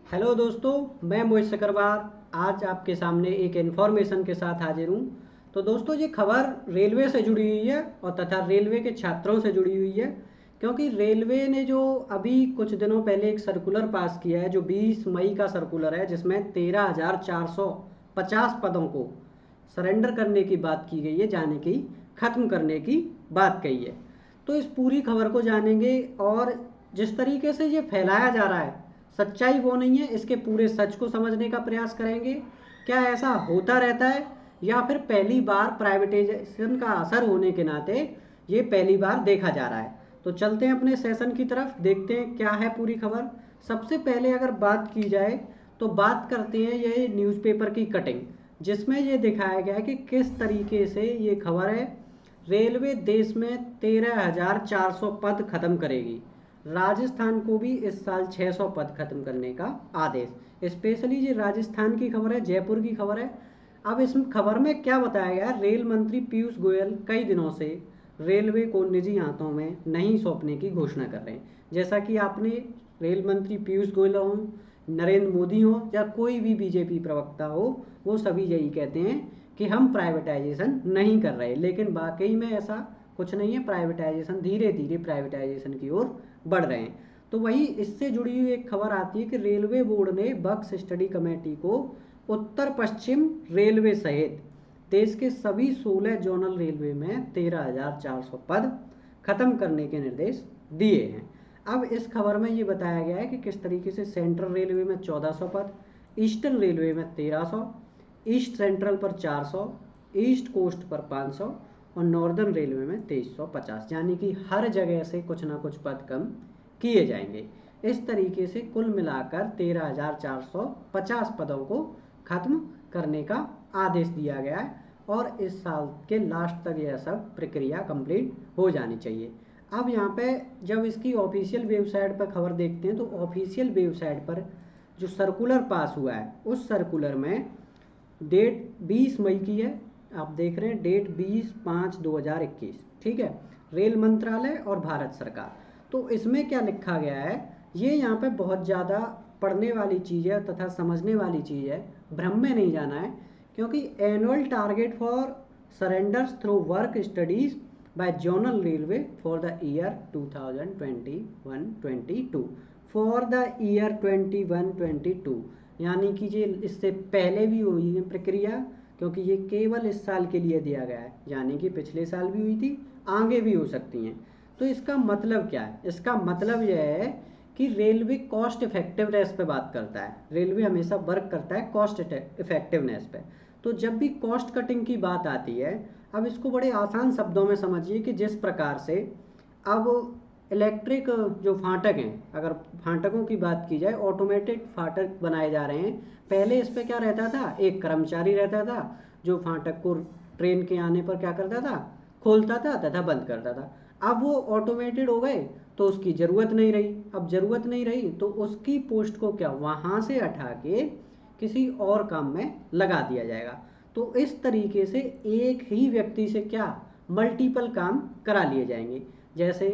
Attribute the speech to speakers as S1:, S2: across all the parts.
S1: Hello दोस्तों, मैं मोहित सकरवार आज आपके सामने एक इन्फॉर्मेशन के साथ हाजिर हूँ। तो दोस्तों, ये खबर रेलवे से जुड़ी हुई है और तथा रेलवे के छात्रों से जुड़ी हुई है, क्योंकि रेलवे ने जो अभी कुछ दिनों पहले एक सर्कुलर पास किया है, जो 20 मई का सर्कुलर है, जिसमें 13,450 पदों को सरेंडर करने की बात की गई है, जाने की ख़त्म करने की बात कही है। तो इस पूरी खबर को जानेंगे और जिस तरीके से ये फैलाया जा रहा है, सच्चाई वो नहीं है, इसके पूरे सच को समझने का प्रयास करेंगे। क्या ऐसा होता रहता है या फिर पहली बार प्राइवेटाइजेशन का असर होने के नाते ये पहली बार देखा जा रहा है। तो चलते हैं अपने सेशन की तरफ, देखते हैं क्या है पूरी खबर। सबसे पहले अगर बात की जाए तो बात करते हैं ये न्यूज़पेपर की कटिंग, जिसमें ये दिखाया गया है कि किस तरीके से ये खबर है। रेलवे देश में 13,400 पद खत्म करेगी। राजस्थान को भी इस साल 600 पद खत्म करने का आदेश। स्पेशली ये राजस्थान की खबर है, जयपुर की खबर है। अब इस खबर में क्या बताया गया, रेल मंत्री पीयूष गोयल कई दिनों से रेलवे को निजी हाथों में नहीं सौंपने की घोषणा कर रहे हैं। जैसा कि आपने रेल मंत्री पीयूष गोयल हो, नरेंद्र मोदी हो या कोई भी बीजेपी प्रवक्ता हो, वो सभी यही कहते हैं कि हम प्राइवेटाइजेशन नहीं कर रहे, लेकिन वाकई में ऐसा कुछ नहीं है। प्राइवेटाइजेशन धीरे धीरे प्राइवेटाइजेशन की ओर बढ़ रहे हैं। तो वही इससे जुड़ी हुई एक खबर आती है कि रेलवे बोर्ड ने बक्स स्टडी कमेटी को उत्तर पश्चिम रेलवे सहित देश के सभी 16 जोनल रेलवे में 13,400 पद खत्म करने के निर्देश दिए हैं। अब इस खबर में ये बताया गया है कि किस तरीके से सेंट्रल रेलवे में 1400 पद, ईस्टर्न रेलवे में 1300, ईस्ट सेंट्रल पर 400, ईस्ट कोस्ट पर 500 और नॉर्दर्न रेलवे में 2350, यानी कि हर जगह से कुछ ना कुछ पद कम किए जाएंगे। इस तरीके से कुल मिलाकर 13,450 पदों को खत्म करने का आदेश दिया गया है और इस साल के लास्ट तक यह सब प्रक्रिया कंप्लीट हो जानी चाहिए। अब यहाँ पे जब इसकी ऑफिशियल वेबसाइट पर खबर देखते हैं तो ऑफिशियल वेबसाइट पर जो सर्कुलर पास हुआ है, उस सर्कुलर में डेट 20 मई की है। आप देख रहे हैं डेट 20/5/2021, ठीक है, रेल मंत्रालय और भारत सरकार। तो इसमें क्या लिखा गया है, ये यहाँ पे बहुत ज़्यादा पढ़ने वाली चीज़ है तथा समझने वाली चीज़ है, भ्रम में नहीं जाना है। क्योंकि annual target for surrenders through work studies by zonal railway for the year 2021-22, for the year 21-22, यानी कि ये इससे पहले भी हुई है प्रक्रिया, क्योंकि ये केवल इस साल के लिए दिया गया है, यानी कि पिछले साल भी हुई थी, आगे भी हो सकती हैं। तो इसका मतलब क्या है, इसका मतलब यह है कि रेलवे कॉस्ट इफेक्टिवनेस पे बात करता है। रेलवे हमेशा वर्क करता है कॉस्ट इफेक्टिवनेस पे। तो जब भी कॉस्ट कटिंग की बात आती है, अब इसको बड़े आसान शब्दों में समझिए कि जिस प्रकार से अब इलेक्ट्रिक जो फाटक हैं, अगर फाटकों की बात की जाए, ऑटोमेटेड फाटक बनाए जा रहे हैं। पहले इस पे क्या रहता था, एक कर्मचारी रहता था जो फाटक को ट्रेन के आने पर क्या करता था, खोलता था तथा बंद करता था। अब वो ऑटोमेटेड हो गए तो उसकी ज़रूरत नहीं रही। अब ज़रूरत नहीं रही तो उसकी पोस्ट को क्या वहाँ से हटा के किसी और काम में लगा दिया जाएगा। तो इस तरीके से एक ही व्यक्ति से क्या मल्टीपल काम करा लिए जाएंगे। जैसे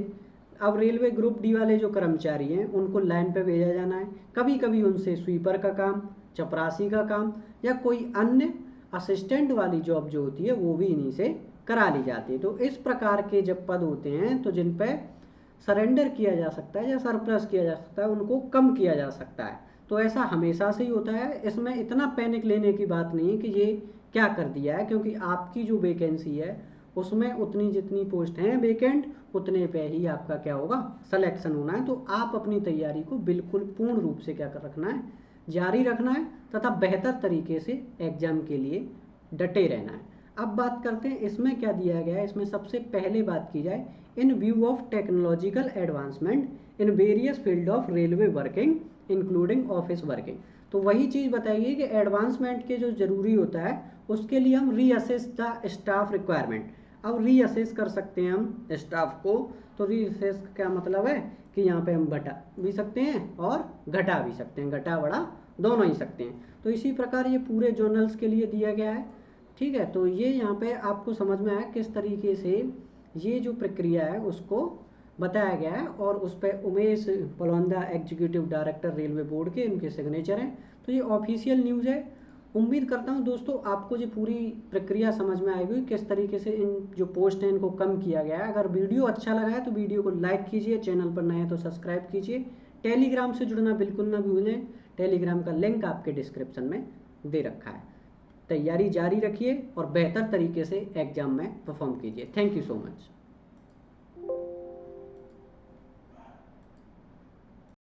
S1: अब रेलवे ग्रुप डी वाले जो कर्मचारी हैं उनको लाइन पे भेजा जाना है, कभी कभी उनसे स्वीपर का काम, चपरासी का काम या कोई अन्य असिस्टेंट वाली जॉब जो होती है वो भी इन्हीं से करा ली जाती है। तो इस प्रकार के जब पद होते हैं तो जिन पे सरेंडर किया जा सकता है या सरप्लस किया जा सकता है, उनको कम किया जा सकता है। तो ऐसा हमेशा से ही होता है, इसमें इतना पैनिक लेने की बात नहीं है कि ये क्या कर दिया है, क्योंकि आपकी जो वैकेंसी है उसमें उतनी जितनी पोस्ट हैं वेकेंट, उतने पे ही आपका क्या होगा, सिलेक्शन होना है। तो आप अपनी तैयारी को बिल्कुल पूर्ण रूप से क्या कर रखना है, जारी रखना है तथा बेहतर तरीके से एग्जाम के लिए डटे रहना है। अब बात करते हैं इसमें क्या दिया गया है। इसमें सबसे पहले बात की जाए, इन view of technological advancement in various field of railway working including office working. तो वही चीज़ बताइए कि एडवांसमेंट के जो ज़रूरी होता है उसके लिए हम रीअसेस द स्टाफ रिक्वायरमेंट। अब रीअसेस कर सकते हैं हम स्टाफ को। तो रीअसेस का क्या मतलब है कि यहाँ पे हम बढ़ा भी सकते हैं और घटा भी सकते हैं, घटा बढ़ा दोनों ही सकते हैं। तो इसी प्रकार ये पूरे जर्नल्स के लिए दिया गया है, ठीक है। तो ये यहाँ पे आपको समझ में आया किस तरीके से ये जो प्रक्रिया है उसको बताया गया है और उस पर Umesh Palwanda executive director railway board के उनके सिग्नेचर हैं। तो ये ऑफिशियल न्यूज़ है। उम्मीद करता हूँ दोस्तों आपको ये पूरी प्रक्रिया समझ में आएगी, किस तरीके से इन जो पोस्ट हैं इनको कम किया गया है। अगर वीडियो अच्छा लगा है तो वीडियो को लाइक कीजिए, चैनल पर नए हैं तो सब्सक्राइब कीजिए। टेलीग्राम से जुड़ना बिल्कुल ना भूलें, टेलीग्राम का लिंक आपके डिस्क्रिप्शन में दे रखा है। तैयारी जारी रखिए और बेहतर तरीके से एग्जाम में परफॉर्म कीजिए। Thank you so much.